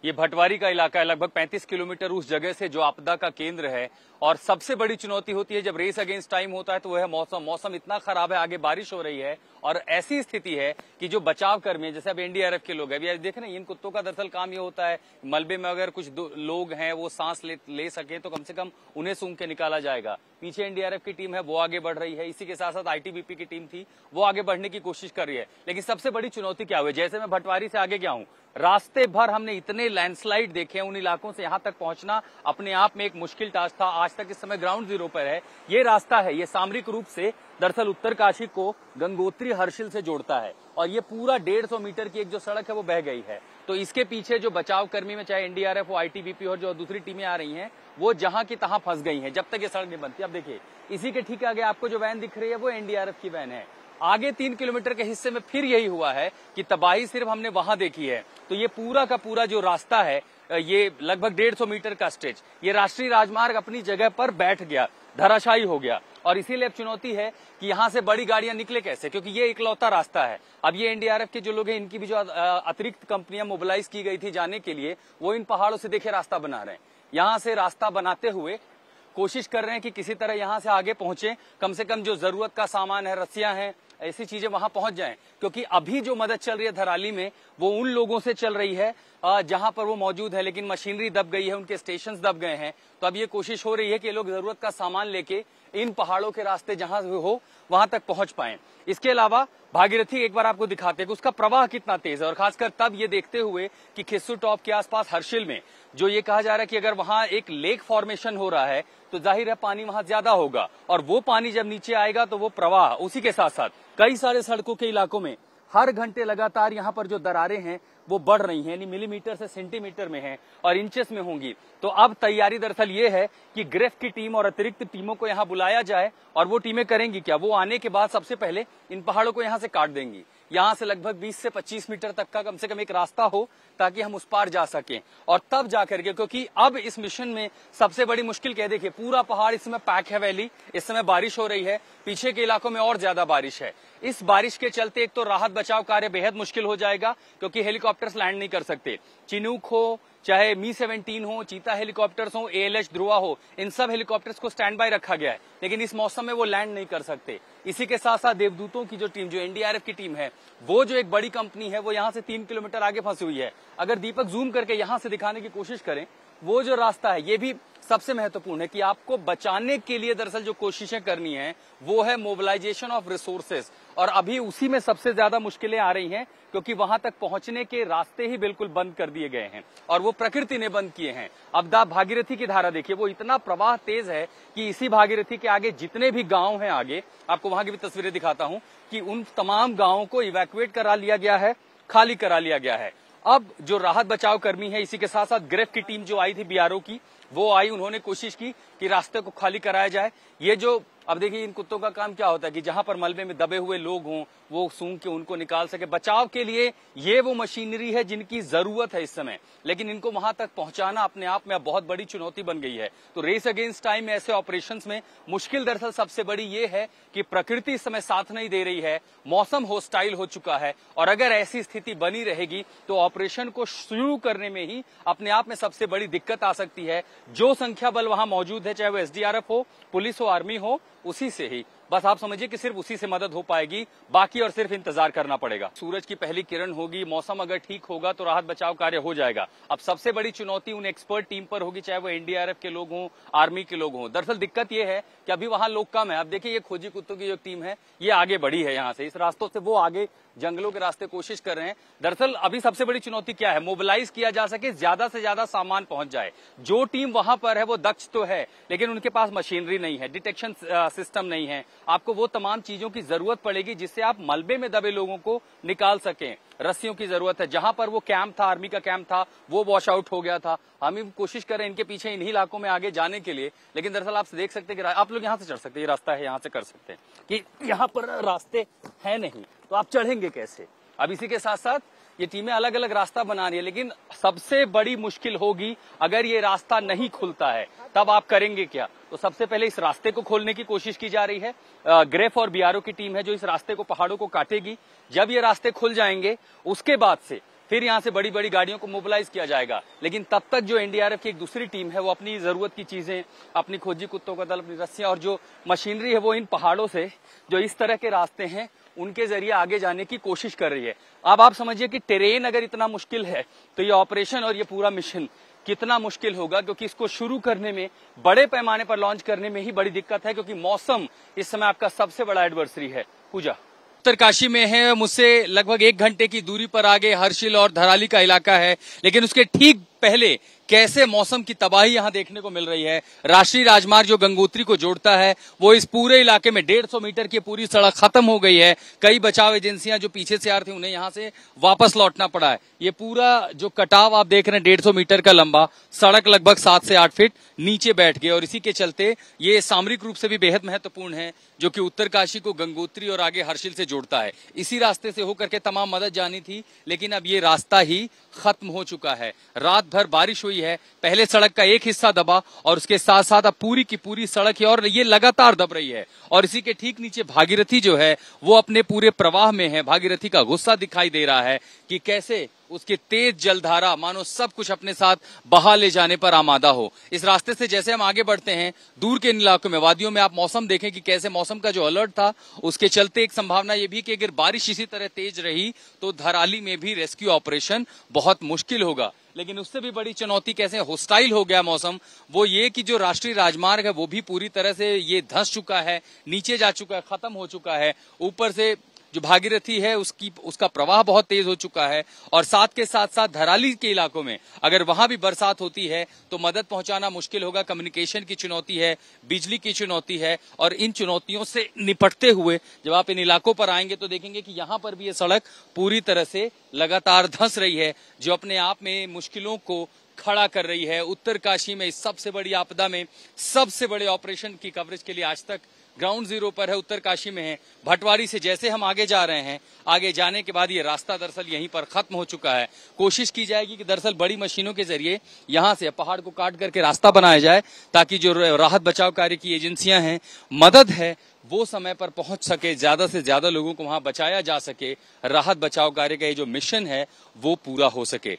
ये भटवारी का इलाका है, लगभग 35 किलोमीटर उस जगह से जो आपदा का केंद्र है। और सबसे बड़ी चुनौती होती है जब रेस अगेंस्ट टाइम होता है तो वह मौसम इतना खराब है, आगे बारिश हो रही है और ऐसी स्थिति है कि जो बचाव कर्मी है, जैसे अब एनडीआरएफ के लोग हैं, अभी देख रहे हैं इन कुत्तों का दरअसल काम ये होता है, मलबे में अगर कुछ लोग हैं वो सांस ले सके तो कम से कम उन्हें सूंघ के निकाला जाएगा। पीछे एनडीआरएफ की टीम है वो आगे बढ़ रही है, इसी के साथ साथ आईटीबीपी की टीम थी वो आगे बढ़ने की कोशिश कर रही है। लेकिन सबसे बड़ी चुनौती क्या हुई, जैसे मैं भटवारी से आगे गया हूं, रास्ते भर हमने इतने लैंडस्लाइड देखे हैं, उन इलाकों से यहां तक पहुंचना अपने आप में एक मुश्किल टास्क था। आज तक इस समय ग्राउंड जीरो पर है। ये रास्ता है, ये सामरिक रूप से दरअसल उत्तरकाशी को गंगोत्री हर्षिल से जोड़ता है और ये पूरा 150 मीटर की एक जो सड़क है वो बह गई है। तो इसके पीछे जो बचाव कर्मी में चाहे एनडीआरएफ हो, आईटीबीपी और जो दूसरी टीमें आ रही हैं वो जहां की तहां फंस गई हैं जब तक ये सड़क नहीं बनती। अब देखिए इसी के ठीक आगे आपको जो वैन दिख रही है वो एनडीआरएफ की वैन है। आगे 3 किलोमीटर के हिस्से में फिर यही हुआ है कि तबाही सिर्फ हमने वहां देखी है। तो ये पूरा का पूरा जो रास्ता है, ये लगभग 150 मीटर का स्ट्रेच, ये राष्ट्रीय राजमार्ग अपनी जगह पर बैठ गया, धराशायी हो गया। और इसीलिए अब चुनौती है कि यहां से बड़ी गाड़ियां निकले कैसे, क्योंकि ये इकलौता रास्ता है। अब ये एनडीआरएफ के जो लोग हैं, इनकी भी जो अतिरिक्त कंपनियां मोबिलाइज की गई थी जाने के लिए, वो इन पहाड़ों से देखिए रास्ता बना रहे हैं। यहां से रास्ता बनाते हुए कोशिश कर रहे हैं कि किसी तरह यहां से आगे पहुंचे, कम से कम जो जरूरत का सामान है, रस्सियां हैं, ऐसी चीजें वहां पहुंच जाएं। क्योंकि अभी जो मदद चल रही है धराली में वो उन लोगों से चल रही है जहां पर वो मौजूद है, लेकिन मशीनरी दब गई है, उनके स्टेशंस दब गए हैं। तो अब ये कोशिश हो रही है कि लोग जरूरत का सामान लेके इन पहाड़ों के रास्ते जहां हो वहां तक पहुंच पाएं। इसके अलावा भागीरथी एक बार आपको दिखाते हैं कि उसका प्रवाह कितना तेज है, और खासकर तब ये देखते हुए कि खिस्सू टॉप के आसपास हर्षिल में जो ये कहा जा रहा है कि अगर वहां एक लेक फॉर्मेशन हो रहा है तो जाहिर है पानी वहां ज्यादा होगा, और वो पानी जब नीचे आएगा तो वो प्रवाह, उसी के साथ साथ कई सारे सड़कों के इलाकों में हर घंटे लगातार यहाँ पर जो दरारें हैं वो बढ़ रही हैं, यानी मिलीमीटर से सेंटीमीटर में हैं और इंचेस में होंगी। तो अब तैयारी दरअसल ये है कि ग्रेफ की टीम और अतिरिक्त टीमों को यहाँ बुलाया जाए, और वो टीमें करेंगी क्या, वो आने के बाद सबसे पहले इन पहाड़ों को यहाँ से काट देंगी। यहाँ से लगभग 20 से 25 मीटर तक का कम से कम एक रास्ता हो ताकि हम उस पार जा सकें, और तब जाकर के, क्योंकि अब इस मिशन में सबसे बड़ी मुश्किल क्या, देखिए पूरा पहाड़ इस समय पैक है, वैली इस समय बारिश हो रही है, पीछे के इलाकों में और ज्यादा बारिश है। इस बारिश के चलते एक तो राहत बचाव कार्य बेहद मुश्किल हो जाएगा, क्योंकि हेलीकॉप्टर्स लैंड नहीं कर सकते। चिनूक हो, चाहे मी-17 हो, चीता हेलीकॉप्टर्स हो, ALH ध्रुवा हो, इन सब हेलीकॉप्टर्स को स्टैंड बाय रखा गया है, लेकिन इस मौसम में वो लैंड नहीं कर सकते। इसी के साथ साथ देवदूतों की जो टीम, जो एनडीआरएफ की टीम है, वो जो एक बड़ी कंपनी है, वो यहाँ से 3 किलोमीटर आगे फंसी हुई है। अगर दीपक जूम करके यहाँ से दिखाने की कोशिश करें, वो जो रास्ता है ये भी सबसे महत्वपूर्ण है कि आपको बचाने के लिए दरअसल जो कोशिशें करनी है वो है मोबिलाइजेशन ऑफ रिसोर्सेज, और अभी उसी में सबसे ज्यादा मुश्किलें आ रही हैं, क्योंकि वहां तक पहुंचने के रास्ते ही बिल्कुल बंद कर दिए गए हैं और वो प्रकृति ने बंद किए हैं। अब भागीरथी की धारा देखिए, वो इतना प्रवाह तेज है कि इसी भागीरथी के आगे जितने भी गांव हैं, आगे आपको वहां की भी तस्वीरें दिखाता हूं कि उन तमाम गांवों को इवैक्यूएट करा लिया गया है, खाली करा लिया गया है। अब जो राहत बचाव कर्मी है, इसी के साथ साथ ग्रेफ की टीम जो आई थी बीआरओ की, वो आई, उन्होंने कोशिश की कि रास्ते को खाली कराया जाए। ये जो अब देखिए इन कुत्तों का काम क्या होता है कि जहां पर मलबे में दबे हुए लोग हों वो सूंघ के उनको निकाल सके। बचाव के लिए ये वो मशीनरी है जिनकी जरूरत है इस समय, लेकिन इनको वहां तक पहुंचाना अपने आप में अब बहुत बड़ी चुनौती बन गई है। तो रेस अगेंस्ट टाइम ऐसे ऑपरेशंस में मुश्किल दरअसल सबसे बड़ी ये है कि प्रकृति इस समय साथ नहीं दे रही है, मौसम होस्टाइल हो चुका है, और अगर ऐसी स्थिति बनी रहेगी तो ऑपरेशन को शुरू करने में ही अपने आप में सबसे बड़ी दिक्कत आ सकती है। जो संख्या बल वहां मौजूद है, चाहे वो एसडीआरएफ हो, पुलिस हो, आर्मी हो, उसी से ही बस आप समझिए कि सिर्फ उसी से मदद हो पाएगी, बाकी और सिर्फ इंतजार करना पड़ेगा। सूरज की पहली किरण होगी, मौसम अगर ठीक होगा तो राहत बचाव कार्य हो जाएगा। अब सबसे बड़ी चुनौती उन एक्सपर्ट टीम पर होगी, चाहे वो एनडीआरएफ के लोग हों, आर्मी के लोग हों। दरअसल दिक्कत ये है कि अभी वहां लोग कम है। अब देखिए ये खोजी कुत्तों की जो टीम है ये आगे बढ़ी है, यहाँ से इस रास्तों से वो आगे जंगलों के रास्ते कोशिश कर रहे हैं। दरअसल अभी सबसे बड़ी चुनौती क्या है, मोबिलाइज किया जा सके, ज्यादा से ज्यादा सामान पहुंच जाए। जो टीम वहां पर है वो दक्ष तो है, लेकिन उनके पास मशीनरी नहीं है, डिटेक्शन सिस्टम नहीं है। आपको वो तमाम चीजों की जरूरत पड़ेगी जिससे आप मलबे में दबे लोगों को निकाल सकें। रस्सियों की जरूरत है, जहां पर वो कैंप था, आर्मी का कैंप था, वो वॉश आउट हो गया था। हम कोशिश कर रहे हैं इनके पीछे इन्हीं इलाकों में आगे जाने के लिए, लेकिन दरअसल आप देख सकते हैं कि आप लोग यहाँ से चढ़ सकते हैं, ये रास्ता है, यहाँ से कर सकते हैं, कि यहाँ पर रास्ते है नहीं, तो आप चढ़ेंगे कैसे। अब इसी के साथ साथ ये टीमें अलग अलग रास्ता बना रही है, लेकिन सबसे बड़ी मुश्किल होगी अगर ये रास्ता नहीं खुलता है, तब आप करेंगे क्या। तो सबसे पहले इस रास्ते को खोलने की कोशिश की जा रही है। ग्रेफ और बीआरओ की टीम है जो इस रास्ते को, पहाड़ों को काटेगी। जब ये रास्ते खुल जाएंगे उसके बाद से फिर यहां से बड़ी बड़ी गाड़ियों को मोबिलाइज किया जाएगा। लेकिन तब तक जो एनडीआरएफ की एक दूसरी टीम है वो अपनी जरूरत की चीजें, अपनी खोजी कुत्तों का दल, अपनी रस्सियां और जो मशीनरी है वो इन पहाड़ों से जो इस तरह के रास्ते हैं उनके जरिए आगे जाने की कोशिश कर रही है। अब आप समझिए कि टेरेन अगर इतना मुश्किल है तो ये ऑपरेशन और ये पूरा मिशन कितना मुश्किल होगा, क्योंकि इसको शुरू करने में, बड़े पैमाने पर लॉन्च करने में ही बड़ी दिक्कत है, क्योंकि मौसम इस समय आपका सबसे बड़ा एडवर्सरी है। पूजा उत्तरकाशी में है, मुझसे लगभग 1 घंटे की दूरी पर आगे हर्षिल और धराली का इलाका है, लेकिन उसके ठीक पहले कैसे मौसम की तबाही यहां देखने को मिल रही है। राष्ट्रीय राजमार्ग जो गंगोत्री को जोड़ता है वो इस पूरे इलाके में 150 मीटर की पूरी सड़क खत्म हो गई है। कई बचाव एजेंसियां जो पीछे से आ रही थी उन्हें यहां से वापस लौटना पड़ा है। ये पूरा जो कटाव आप देख रहे हैं 150 मीटर का लंबा, सड़क लगभग 7 से 8 फीट नीचे बैठ गई और इसी के चलते ये सामरिक रूप से भी बेहद महत्वपूर्ण है, जो कि उत्तरकाशी को गंगोत्री और आगे हर्षिल से जोड़ता है। इसी रास्ते से होकर के तमाम मदद जानी थी, लेकिन अब ये रास्ता ही खत्म हो चुका है। रात भर बारिश हुई है, पहले सड़क का एक हिस्सा दबा और उसके साथ साथ अब पूरी की पूरी सड़क है और ये लगातार दब रही है। और इसी के ठीक नीचे भागीरथी जो है वो अपने पूरे प्रवाह में है। भागीरथी का गुस्सा दिखाई दे रहा है कि कैसे उसकी तेज जलधारा मानो सब कुछ अपने साथ बहा ले जाने पर आमादा हो। इस रास्ते से जैसे हम आगे बढ़ते हैं दूर के इलाकों में, वादियों में, आप मौसम देखें कि कैसे मौसम का जो अलर्ट था उसके चलते एक संभावना ये भी कि अगर बारिश इसी तरह तेज रही तो धराली में भी रेस्क्यू ऑपरेशन बहुत मुश्किल होगा। लेकिन उससे भी बड़ी चुनौती कैसे होस्टाइल हो गया मौसम, वो ये कि जो राष्ट्रीय राजमार्ग है वो भी पूरी तरह से ये धंस चुका है, नीचे जा चुका है, खत्म हो चुका है। ऊपर से जो भागीरथी है उसका प्रवाह बहुत तेज हो चुका है और साथ के साथ साथ धराली के इलाकों में अगर वहां भी बरसात होती है तो मदद पहुंचाना मुश्किल होगा। कम्युनिकेशन की चुनौती है, बिजली की चुनौती है और इन चुनौतियों से निपटते हुए जब आप इन इलाकों पर आएंगे तो देखेंगे कि यहाँ पर भी ये सड़क पूरी तरह से लगातार धंस रही है, जो अपने आप में मुश्किलों को खड़ा कर रही है। उत्तरकाशी में इस सबसे बड़ी आपदा में सबसे बड़े ऑपरेशन की कवरेज के लिए आज तक ग्राउंड जीरो पर है, उत्तरकाशी में है। भटवाड़ी से जैसे हम आगे जा रहे हैं, आगे जाने के बाद ये रास्ता दरअसल यहीं पर खत्म हो चुका है। कोशिश की जाएगी कि दरअसल बड़ी मशीनों के जरिए यहां से पहाड़ को काट करके रास्ता बनाया जाए ताकि जो राहत बचाव कार्य की एजेंसियां हैं, मदद है, वो समय पर पहुंच सके, ज्यादा से ज्यादा लोगों को वहां बचाया जा सके, राहत बचाव कार्य का ये जो मिशन है वो पूरा हो सके।